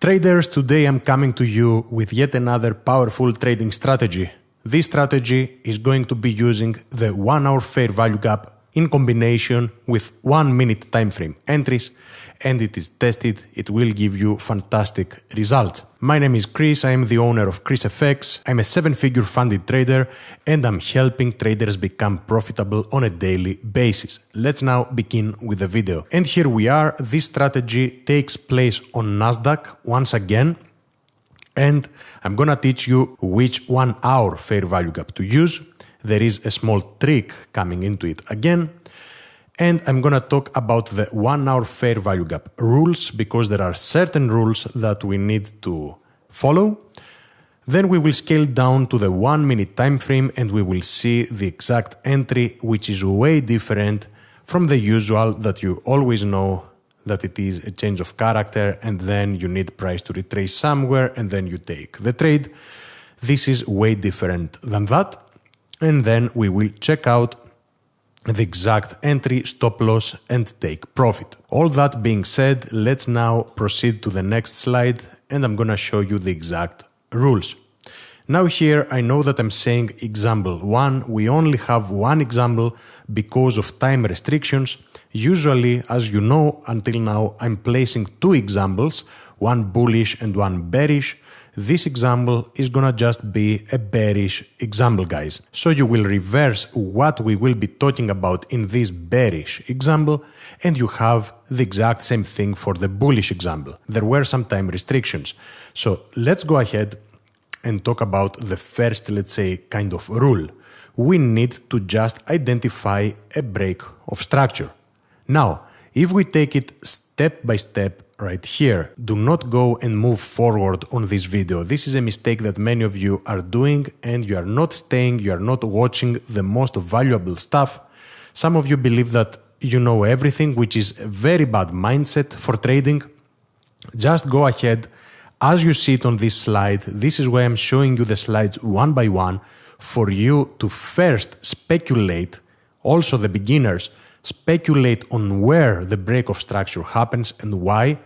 Traders, today I'm coming to you with yet another powerful trading strategy. This strategy is going to be using the 1 hour fair value gap in combination with 1 minute time frame entries, and it is tested. It will give you fantastic results. My name is Chris. I am the owner of Chris FX. I'm a 7-figure funded trader and I'm helping traders become profitable on a daily basis. Let's now begin with the video. And here we are. This strategy takes place on Nasdaq once again. And I'm gonna teach you which 1 hour fair value gap to use. There is a small trick coming into it again. And I'm gonna talk about the 1 hour fair value gap rules, because there are certain rules that we need to follow. Then we will scale down to the 1 minute time frame and we will see the exact entry, which is way different from the usual that you always know that it is a change of character and then you need price to retrace somewhere and then you take the trade. This is way different than that. And then we will check out the exact entry, stop loss and take profit. All that being said, let's now proceed to the next slide and I'm gonna show you the exact rules. Now here I know that I'm saying example 1. We only have one example because of time restrictions. Usually, as you know, until now I'm placing 2 examples, one bullish and one bearish. This example is gonna just be a bearish example, guys. So you will reverse what we will be talking about in this bearish example and you have the exact same thing for the bullish example. There were some time restrictions. So let's go ahead and talk about the first, let's say, kind of rule. We need to just identify a break of structure. Now, if we take it step by step right here, do not go and move forward on this video. This is a mistake that many of you are doing and you are not staying, you are not watching the most valuable stuff. Some of you believe that you know everything, which is a very bad mindset for trading. Just go ahead. As you see it on this slide, this is why I'm showing you the slides one by one for you to first speculate, also the beginners, speculate on where the break of structure happens and why,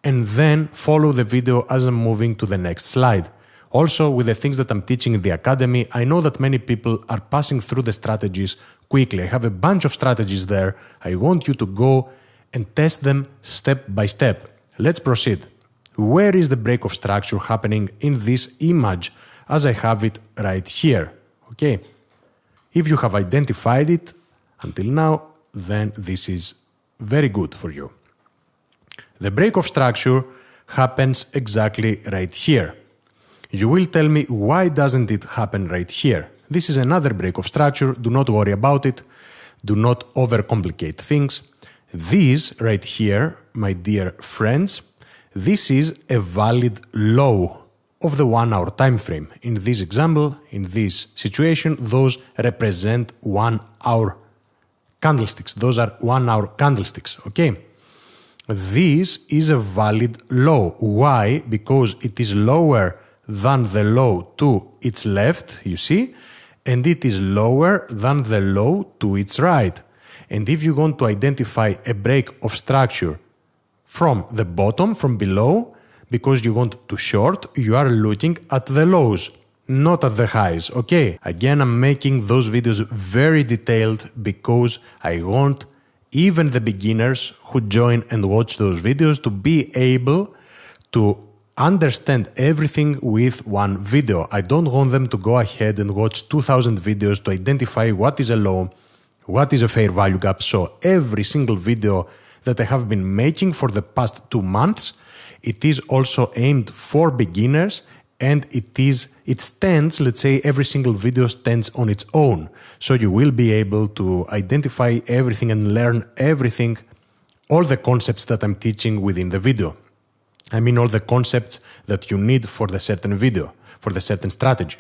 and then follow the video as I'm moving to the next slide. Also, with the things that I'm teaching in the academy, I know that many people are passing through the strategies quickly. I have a bunch of strategies there. I want you to go and test them step by step. Let's proceed. Where is the break of structure happening in this image as I have it right here? Okay. If you have identified it until now, then this is very good for you. The break of structure happens exactly right here. You will tell me, why doesn't it happen right here? This is another break of structure. Do not worry about it. Do not overcomplicate things. This right here, my dear friends, this is a valid low of the 1 hour time frame. In this example, in this situation, those represent 1 hour candlesticks. Those are 1 hour candlesticks, okay? This is a valid low. Why? Because it is lower than the low to its left, you see, and it is lower than the low to its right. And if you want to identify a break of structure from the bottom, from below, because you want to short, you are looking at the lows, not at the highs, okay? Again, I'm making those videos very detailed because I want even the beginners who join and watch those videos to be able to understand everything with one video. I don't want them to go ahead and watch 2,000 videos to identify what is a low, what is a fair value gap. So every single video that I have been making for the past 2 months, it is also aimed for beginners. And it stands, let's say, every single video stands on its own. So you will be able to identify everything and learn everything, all the concepts that I'm teaching within the video. I mean, all the concepts that you need for the certain video, for the certain strategy.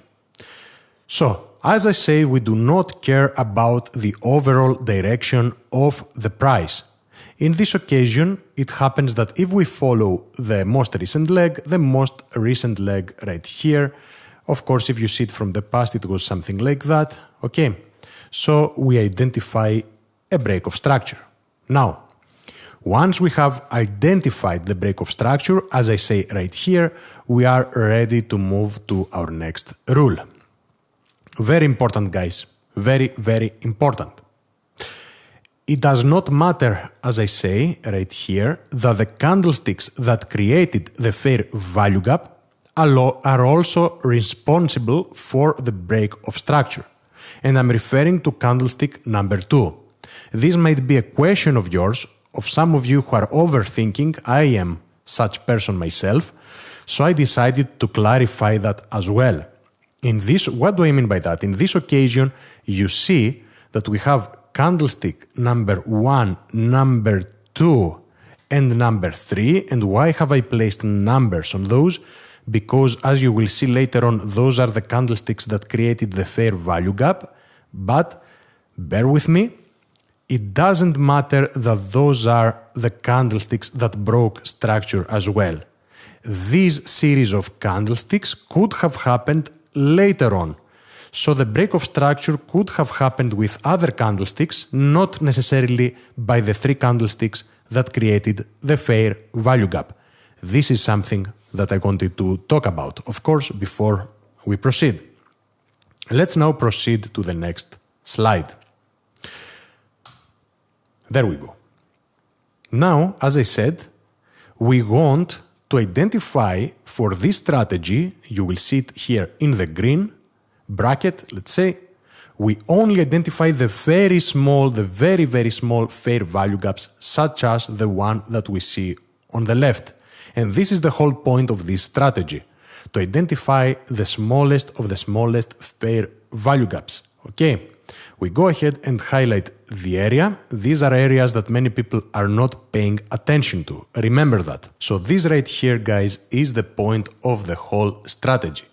So, as I say, we do not care about the overall direction of the price. In this occasion, it happens that if we follow the most recent leg right here, of course, if you see it from the past, it was something like that, okay? So we identify a break of structure. Now, Once we have identified the break-of structure, as I say right here, we are ready to move to our next rule. Very important, guys. Very, very important. It does not matter, as I say right here, that the candlesticks that created the fair value gap are also responsible for the break of structure. And I'm referring to candlestick number 2. This might be a question of yours, of some of you who are overthinking. I am such person myself, so I decided to clarify that as well. What do I mean by that? In this occasion, you see that we have candlestick number 1, number 2, and number 3. And why have I placed numbers on those? Because as you will see later on, those are the candlesticks that created the fair value gap. But bear with me, it doesn't matter that those are the candlesticks that broke structure as well. This series of candlesticks could have happened later on. So the break of structure could have happened with other candlesticks, not necessarily by the 3 candlesticks that created the fair value gap. This is something that I wanted to talk about, of course, before we proceed. Let's now proceed to the next slide. There we go. Now, as I said, we want to identify for this strategy, you will see it here in the green bracket, let's say, we only identify the very small, the very, very small fair value gaps, such as the one that we see on the left. And this is the whole point of this strategy, to identify the smallest of the smallest fair value gaps. Okay, we go ahead and highlight the area. These are areas that many people are not paying attention to. Remember that. So this right here, guys, is the point of the whole strategy.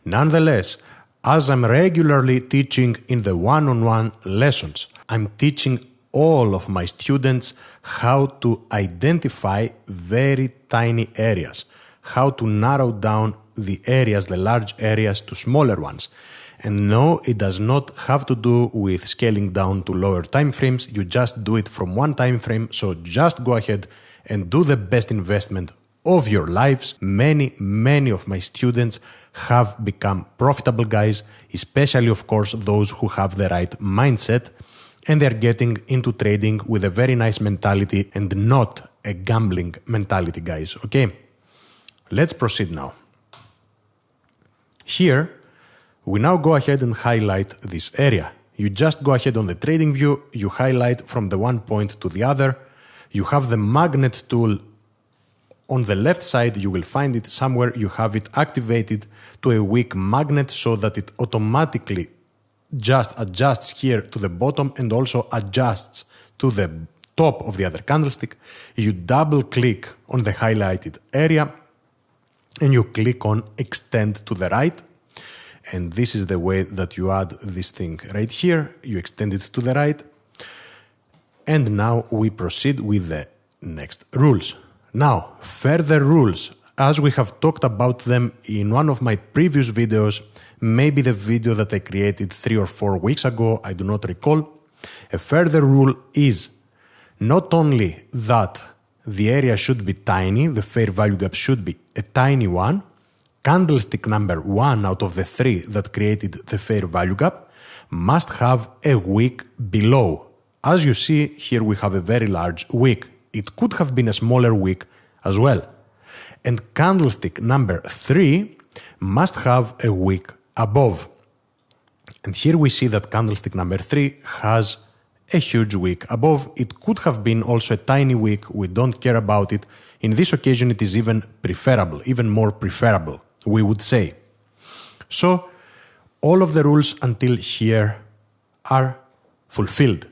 Nonetheless, as I'm regularly teaching in the one-on-one lessons, I'm teaching all of my students how to identify very tiny areas, how to narrow down the areas, the large areas, to smaller ones. And no, it does not have to do with scaling down to lower time frames. You just do it from one time frame. So just go ahead and do the best investment of your lives. Many of my students have become profitable, guys, especially, of course, those who have the right mindset and they're getting into trading with a very nice mentality and not a gambling mentality, guys. Okay, let's proceed now. Here, we now go ahead and highlight this area. You just go ahead on the trading view, you highlight from the one point to the other. You have the magnet tool on the left side, you will find it somewhere. You have it activated to a weak magnet so that it automatically just adjusts here to the bottom and also adjusts to the top of the other candlestick. You double click on the highlighted area and you click on extend to the right. And this is the way that you add this thing right here. You extend it to the right. And now we proceed with the next rules. Now, further rules, as we have talked about them in one of my previous videos, maybe the video that I created 3 or 4 weeks ago, I do not recall. A further rule is not only that the area should be tiny, the fair value gap should be a tiny one, candlestick number 1 out of the 3 that created the fair value gap must have a wick below. As you see, here we have a very large wick. It could have been a smaller wick as well. And candlestick number 3 must have a wick above. And here we see that candlestick number 3 has a huge wick above. It could have been also a tiny wick. We don't care about it. In this occasion, it is even preferable, even more preferable, we would say. So all of the rules until here are fulfilled.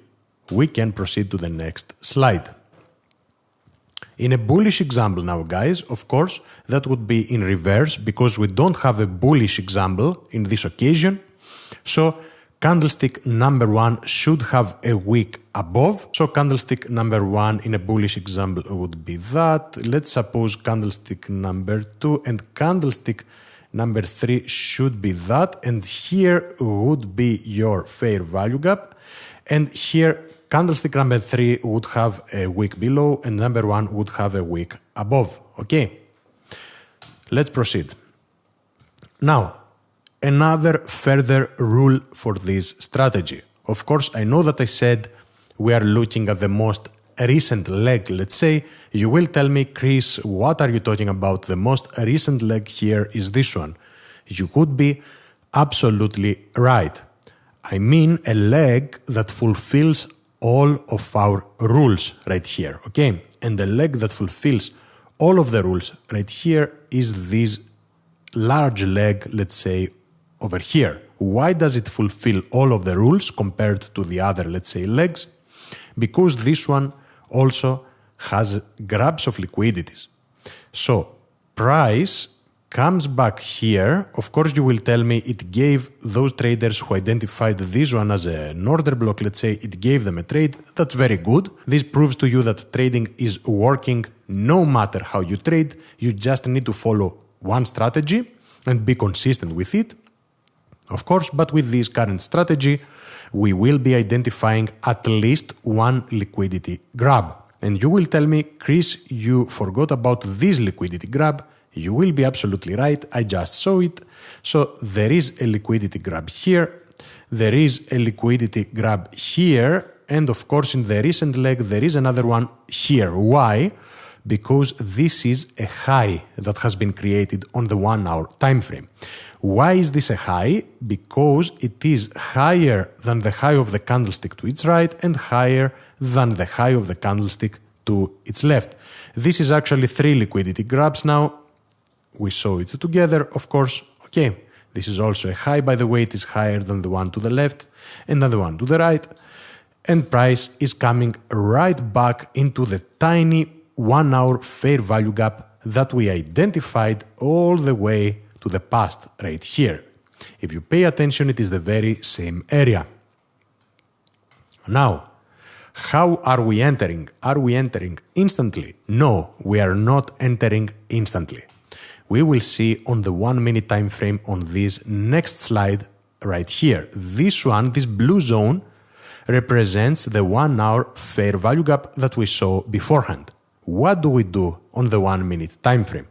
We can proceed to the next slide. In a bullish example now, guys, of course, that would be in reverse because we don't have a bullish example in this occasion. So candlestick number 1 should have a wick above. So candlestick number 1 in a bullish example would be that. Let's suppose candlestick number 2 and candlestick number 3 should be that. And here would be your fair value gap. And here candlestick number 3 would have a wick below and number 1 would have a wick above. Okay, let's proceed. Now, another further rule for this strategy. Of course, I know that I said we are looking at the most recent leg, let's say. You will tell me, Chris, what are you talking about? The most recent leg here is this one. You could be absolutely right. I mean a leg that fulfills all of our rules right here, okay? And the leg that fulfills all of the rules right here is this large leg, let's say, over here. Why does it fulfill all of the rules compared to the other, let's say, legs? Because this one also has grabs of liquidities. So price comes back here. Of course, you will tell me it gave those traders who identified this one as an order block, let's say, it gave them a trade. That's very good. This proves to you that trading is working no matter how you trade. You just need to follow one strategy and be consistent with it. Of course, but with this current strategy, we will be identifying at least one liquidity grab. And you will tell me, Chris, you forgot about this liquidity grab. You will be absolutely right. I just saw it. So there is a liquidity grab here. There is a liquidity grab here. And of course, in the recent leg, there is another one here. Why? Because this is a high that has been created on the 1 hour time frame. Why is this a high? Because it is higher than the high of the candlestick to its right and higher than the high of the candlestick to its left. This is actually 3 liquidity grabs now. We saw it together, of course. Okay, this is also a high, by the way, it is higher than the one to the left and the one to the right. And price is coming right back into the tiny 1 hour fair value gap that we identified all the way to the past right here. If you pay attention, it is the very same area. Now, how are we entering? Are we entering instantly? No, we are not entering instantly. We will see on the 1 minute time frame on this next slide right here. This one, this blue zone, represents the 1 hour fair value gap that we saw beforehand. What do we do on the 1 minute time frame?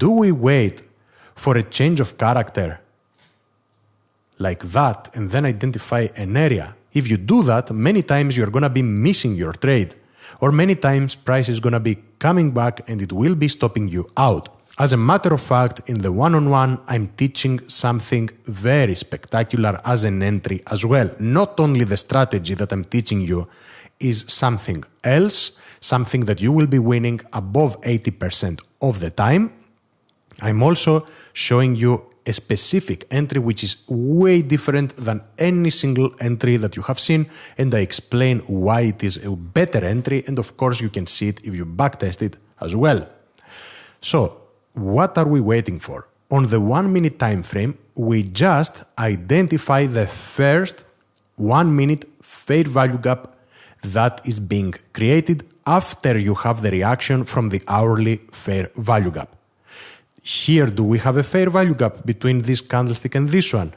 Do we wait for a change of character like that and then identify an area? If you do that, many times you're going to be missing your trade, or many times price is going to be coming back and it will be stopping you out. As a matter of fact, in the one-on-one, I'm teaching something very spectacular as an entry as well. Not only the strategy that I'm teaching you is something else, something that you will be winning above 80% of the time. I'm also showing you a specific entry which is way different than any single entry that you have seen, and I explain why it is a better entry, and of course you can see it if you backtest it as well. So, what are we waiting for? On the 1 minute time frame, we just identify the first 1 minute fair value gap that is being created after you have the reaction from the hourly fair value gap. Here, do we have a fair value gap between this candlestick and this one?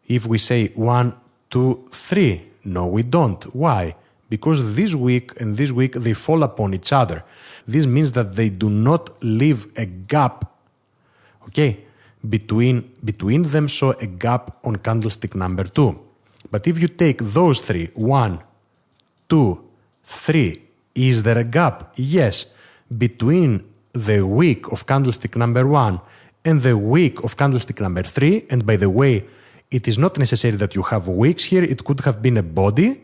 If we say 1, 2, 3, no, we don't. Why? Because this week and this week, they fall upon each other. This means that they do not leave a gap, okay, between them, so a gap on candlestick number 2. But if you take those 3, 1, 2, 3, is there a gap? Yes, between the wick of candlestick number 1 and the wick of candlestick number 3, and by the way, it is not necessary that you have wicks here, it could have been a body,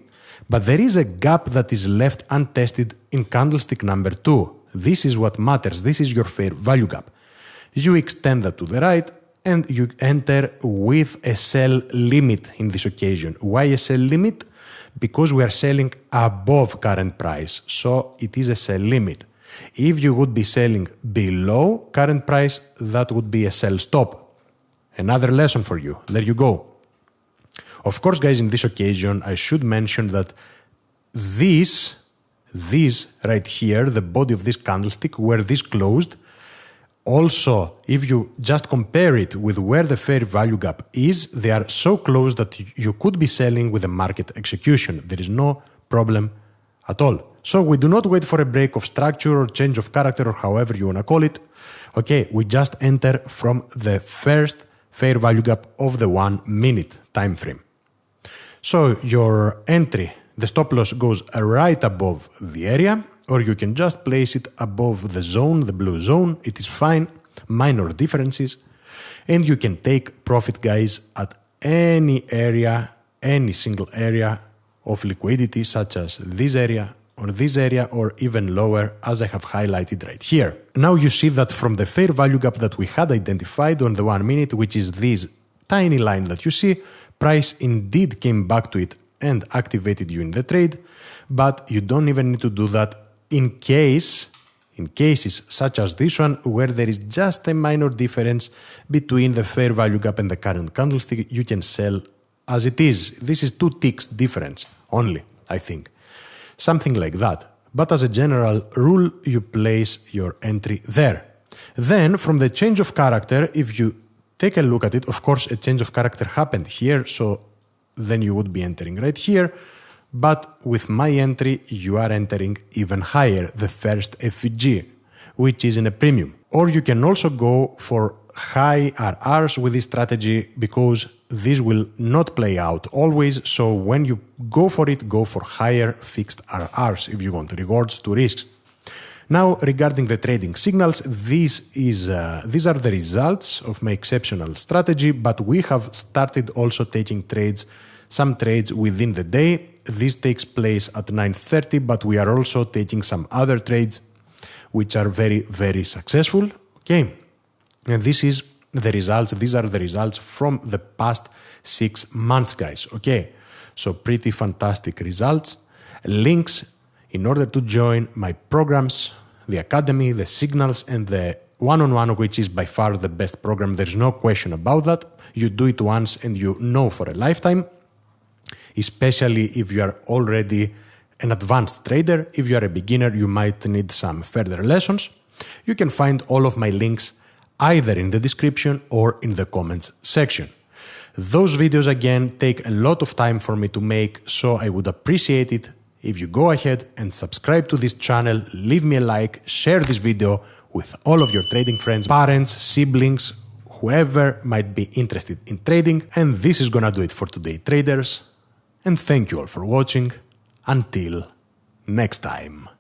but there is a gap that is left untested in candlestick number 2. This is what matters, this is your fair value gap. You extend that to the right and you enter with a sell limit in this occasion. Why a sell limit? Because we are selling above current price, so it is a sell limit. If you would be selling below current price, that would be a sell stop. Another lesson for you. There you go. Of course, guys, in this occasion, I should mention that this right here, the body of this candlestick, where this closed, also, if you just compare it with where the fair value gap is, they are so close that you could be selling with a market execution. There is no problem at all. So we do not wait for a break of structure or change of character or however you want to call it. Okay, we just enter from the first fair value gap of the 1 minute time frame. So your entry, the stop loss goes right above the area, or you can just place it above the zone, the blue zone. It is fine, minor differences. And you can take profit, guys, at any area, any single area of liquidity, such as this area, or even lower, as I have highlighted right here. Now you see that from the fair value gap that we had identified on the 1 minute, which is this tiny line that you see, price indeed came back to it and activated you in the trade, but you don't even need to do that in cases such as this one, where there is just a minor difference between the fair value gap and the current candlestick. You can sell as it is. This is 2 ticks difference only, I think. Something like that. But as a general rule, you place your entry there. Then, from the change of character, if you take a look at it, of course, a change of character happened here, so then you would be entering right here. But with my entry, you are entering even higher, the first FVG, which is in a premium. Or you can also go for high RRs with this strategy, because this will not play out always. So when you go for it, go for higher fixed RRs if you want rewards to risks. Now, regarding the trading signals, these are the results of my exceptional strategy, but we have started also taking some trades within the day. This takes place at 9:30, but we are also taking some other trades which are very, very successful. Okay. And these are the results from the past 6 months, guys. Okay. So pretty fantastic results. Links in order to join my programs, the Academy, the Signals, and the one-on-one, which is by far the best program. There's no question about that. You do it once and you know for a lifetime. Especially if you are already an advanced trader. If you are a beginner, you might need some further lessons. You can find all of my links either in the description or in the comments section. Those videos, again, take a lot of time for me to make, so I would appreciate it if you go ahead and subscribe to this channel, leave me a like, share this video with all of your trading friends, parents, siblings, whoever might be interested in trading. And this is gonna do it for today, traders. And thank you all for watching. Until next time.